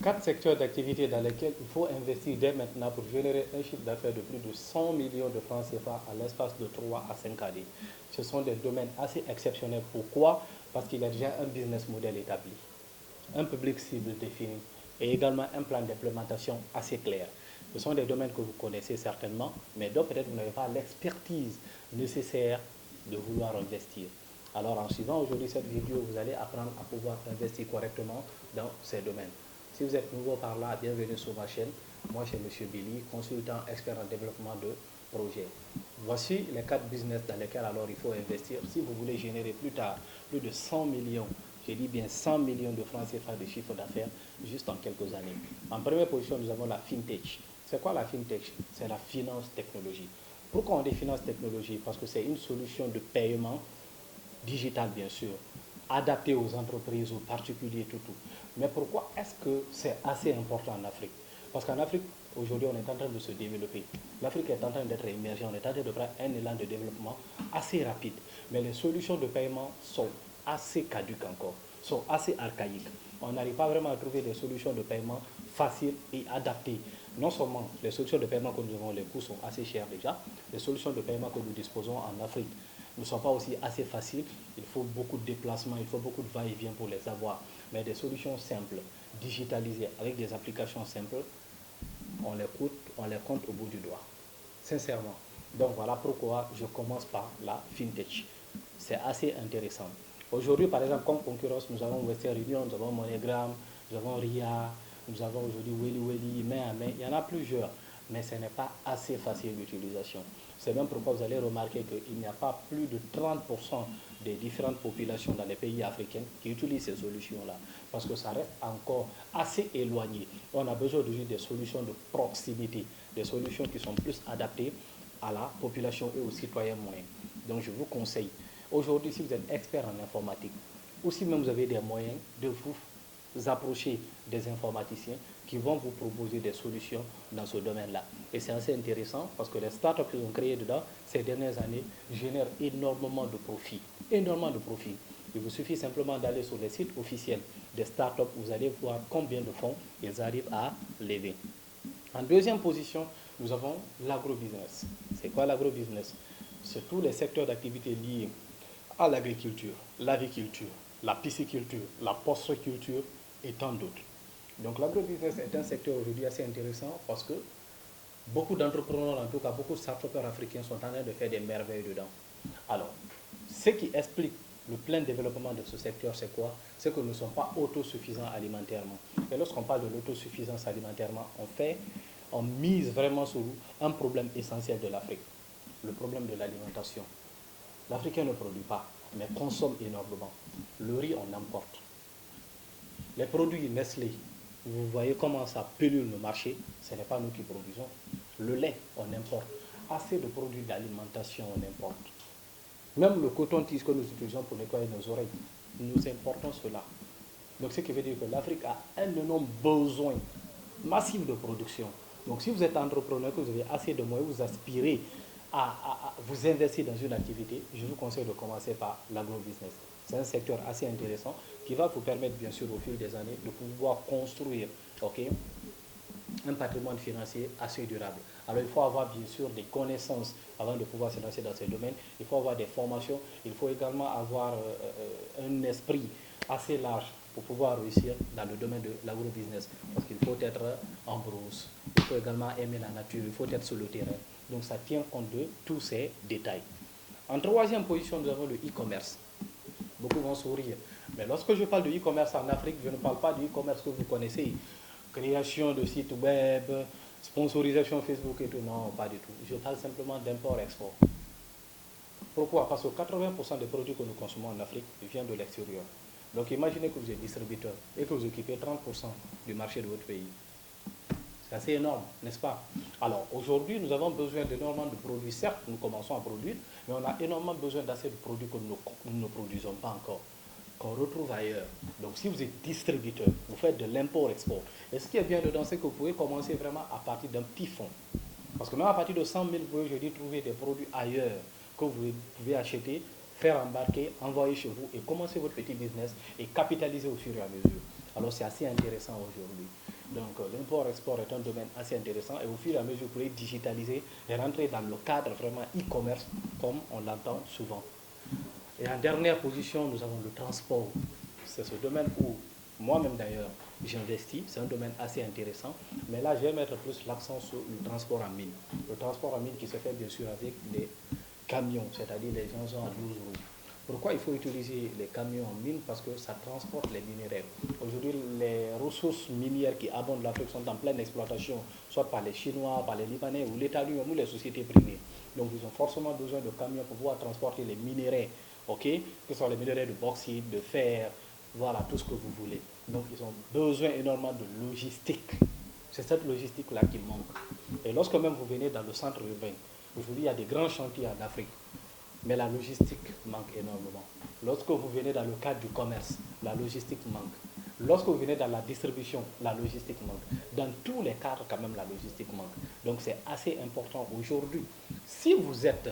Quatre secteurs d'activité dans lesquels il faut investir dès maintenant pour générer un chiffre d'affaires de plus de 100 millions de francs CFA à l'espace de 3 à 5 années. Ce sont des domaines assez exceptionnels. Pourquoi? Parce qu'il y a déjà un business model établi, un public cible défini et également un plan d'implémentation assez clair. Ce sont des domaines que vous connaissez certainement, mais dont peut-être vous n'avez pas l'expertise nécessaire de vouloir investir. Alors en suivant aujourd'hui cette vidéo, vous allez apprendre à pouvoir investir correctement dans ces domaines. Si vous êtes nouveau par là, bienvenue sur ma chaîne. Moi, c'est M. Billy, consultant expert en développement de projets. Voici les quatre business dans lesquels alors il faut investir si vous voulez générer plus tard plus de 100 millions, je dis bien 100 millions de francs CFA de chiffre d'affaires juste en quelques années. En première position, nous avons la FinTech. C'est quoi la FinTech? C'est la finance technologie. Pourquoi on dit finance technologie? Parce que c'est une solution de paiement digital, bien sûr, adapté aux entreprises, aux particuliers, tout. Mais pourquoi est-ce que c'est assez important en Afrique? Parce qu'en Afrique, aujourd'hui, on est en train de se développer. L'Afrique est en train d'être émergée, on est en train de prendre un élan de développement assez rapide. Mais les solutions de paiement sont assez caduques encore, sont assez archaïques. On n'arrive pas vraiment à trouver des solutions de paiement faciles et adaptées. Non seulement les solutions de paiement que nous avons, les coûts sont assez chers déjà, les solutions de paiement que nous disposons en Afrique ne sont pas aussi assez faciles. Il faut beaucoup de déplacements, il faut beaucoup de va-et-vient pour les avoir. Mais des solutions simples, digitalisées, avec des applications simples, on les compte au bout du doigt. Sincèrement. Donc voilà pourquoi je commence par la FinTech. C'est assez intéressant. Aujourd'hui, par exemple, comme concurrence, nous avons Western Union, nous avons MoneyGram, nous avons RIA, nous avons aujourd'hui Welly, main à main. Il y en a plusieurs, mais ce n'est pas assez facile d'utilisation. C'est même pourquoi vous allez remarquer qu'il n'y a pas plus de 30% des différentes populations dans les pays africains qui utilisent ces solutions-là, parce que ça reste encore assez éloigné. On a besoin aujourd'hui des solutions de proximité, des solutions qui sont plus adaptées à la population et aux citoyens moyens. Donc je vous conseille, aujourd'hui, si vous êtes expert en informatique, ou si même vous avez des moyens de vous approcher des informaticiens qui vont vous proposer des solutions dans ce domaine-là. Et c'est assez intéressant parce que les startups qu'ils ont créées dedans ces dernières années génèrent énormément de profits. Énormément de profits. Il vous suffit simplement d'aller sur les sites officiels des startups, vous allez voir combien de fonds ils arrivent à lever. En deuxième position, nous avons l'agrobusiness. C'est quoi l'agrobusiness? C'est tous les secteurs d'activité liés à l'agriculture, l'aviculture, la pisciculture, la postculture et tant d'autres. Donc l'agrobusiness est un secteur aujourd'hui assez intéressant parce que beaucoup d'entrepreneurs, en tout cas beaucoup de startups africains sont en train de faire des merveilles dedans. Alors, ce qui explique le plein développement de ce secteur, c'est quoi? C'est que nous ne sommes pas autosuffisants alimentairement. Et lorsqu'on parle de l'autosuffisance alimentairement, on mise vraiment sur un problème essentiel de l'Afrique, le problème de l'alimentation. L'Africain ne produit pas, mais consomme énormément. Le riz, on importe. Les produits Nestlé, vous voyez comment ça pullule le marché, ce n'est pas nous qui produisons. Le lait, on importe. Assez de produits d'alimentation, on importe. Même le coton-tige que nous utilisons pour nettoyer nos oreilles, nous importons cela. Donc ce qui veut dire que l'Afrique a un énorme besoin massif de production. Donc si vous êtes entrepreneur, que vous avez assez de moyens, vous aspirez à vous investir dans une activité, je vous conseille de commencer par l'agro-business. C'est un secteur assez intéressant qui va vous permettre, bien sûr, au fil des années, de pouvoir construire, ok, un patrimoine financier assez durable. Alors il faut avoir bien sûr des connaissances avant de pouvoir se lancer dans ces domaines. Il faut avoir des formations. Il faut également avoir un esprit assez large pour pouvoir réussir dans le domaine de l'agrobusiness. Parce qu'il faut être en brousse. Il faut également aimer la nature. Il faut être sur le terrain. Donc ça tient compte de tous ces détails. En troisième position, nous avons le e-commerce. Beaucoup vont sourire. Mais lorsque je parle de e-commerce en Afrique, je ne parle pas du e-commerce que vous connaissez. Création de sites web, sponsorisation Facebook et tout. Non, pas du tout. Je parle simplement d'import-export. Pourquoi? Parce que 80% des produits que nous consommons en Afrique viennent de l'extérieur. Donc imaginez que vous êtes distributeur et que vous occupez 30% du marché de votre pays. C'est assez énorme, n'est-ce pas? Alors aujourd'hui, nous avons besoin d'énormément de produits. Certes, nous commençons à produire, mais on a énormément besoin d'assez de produits que nous ne produisons pas encore, qu'on retrouve ailleurs. Donc si vous êtes distributeur, vous faites de l'import-export. Et ce qui est bien dedans, c'est que vous pouvez commencer vraiment à partir d'un petit fonds. Parce que même à partir de 100 000, vous pouvez aujourd'hui trouver des produits ailleurs que vous pouvez acheter, faire embarquer, envoyer chez vous et commencer votre petit business et capitaliser au fur et à mesure. Alors c'est assez intéressant aujourd'hui. Donc l'import-export est un domaine assez intéressant et au fur et à mesure, vous pourrez digitaliser et rentrer dans le cadre vraiment e-commerce comme on l'entend souvent. Et en dernière position, nous avons le transport. C'est ce domaine où moi-même d'ailleurs j'investis. C'est un domaine assez intéressant. Mais là, je vais mettre plus l'accent sur le transport en mine. Le transport en mine qui se fait bien sûr avec des camions, c'est-à-dire les engins à 12 roues. Pourquoi il faut utiliser les camions en mine? Parce que ça transporte les minéraux. Aujourd'hui, les ressources minières qui abondent l'Afrique sont en pleine exploitation, soit par les Chinois, par les Libanais ou l'État lui-même ou les sociétés privées. Donc, ils ont forcément besoin de camions pour pouvoir transporter les minéraux, ok? Que ce soit les minéraux de bauxite, de fer, voilà, tout ce que vous voulez. Donc, ils ont besoin énormément de logistique. C'est cette logistique-là qui manque. Et lorsque même vous venez dans le centre urbain, aujourd'hui, il y a des grands chantiers en Afrique. Mais la logistique manque énormément. Lorsque vous venez dans le cadre du commerce, la logistique manque. Lorsque vous venez dans la distribution, la logistique manque. Dans tous les cadres, quand même, la logistique manque. Donc c'est assez important aujourd'hui. Si vous êtes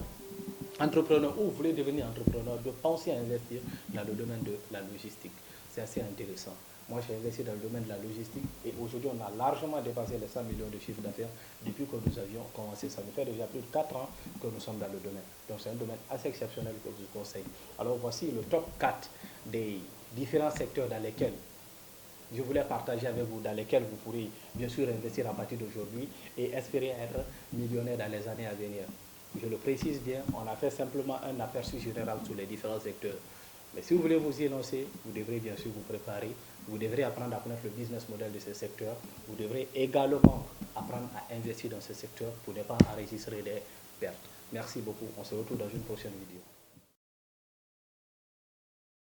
entrepreneur ou vous voulez devenir entrepreneur, de penser à investir dans le domaine de la logistique. C'est assez intéressant. Moi, j'ai investi dans le domaine de la logistique et aujourd'hui, on a largement dépassé les 100 millions de chiffre d'affaires depuis que nous avions commencé. Ça nous fait déjà plus de 4 ans que nous sommes dans le domaine. Donc, c'est un domaine assez exceptionnel que je vous conseille. Alors, voici le top 4 des différents secteurs dans lesquels je voulais partager avec vous, dans lesquels vous pourrez bien sûr investir à partir d'aujourd'hui et espérer être millionnaire dans les années à venir. Je le précise bien, on a fait simplement un aperçu général sur les différents secteurs. Mais si vous voulez vous y lancer, vous devrez bien sûr vous préparer, vous devrez apprendre à connaître le business model de ces secteurs, vous devrez également apprendre à investir dans ces secteurs pour ne pas enregistrer des pertes. Merci beaucoup, on se retrouve dans une prochaine vidéo.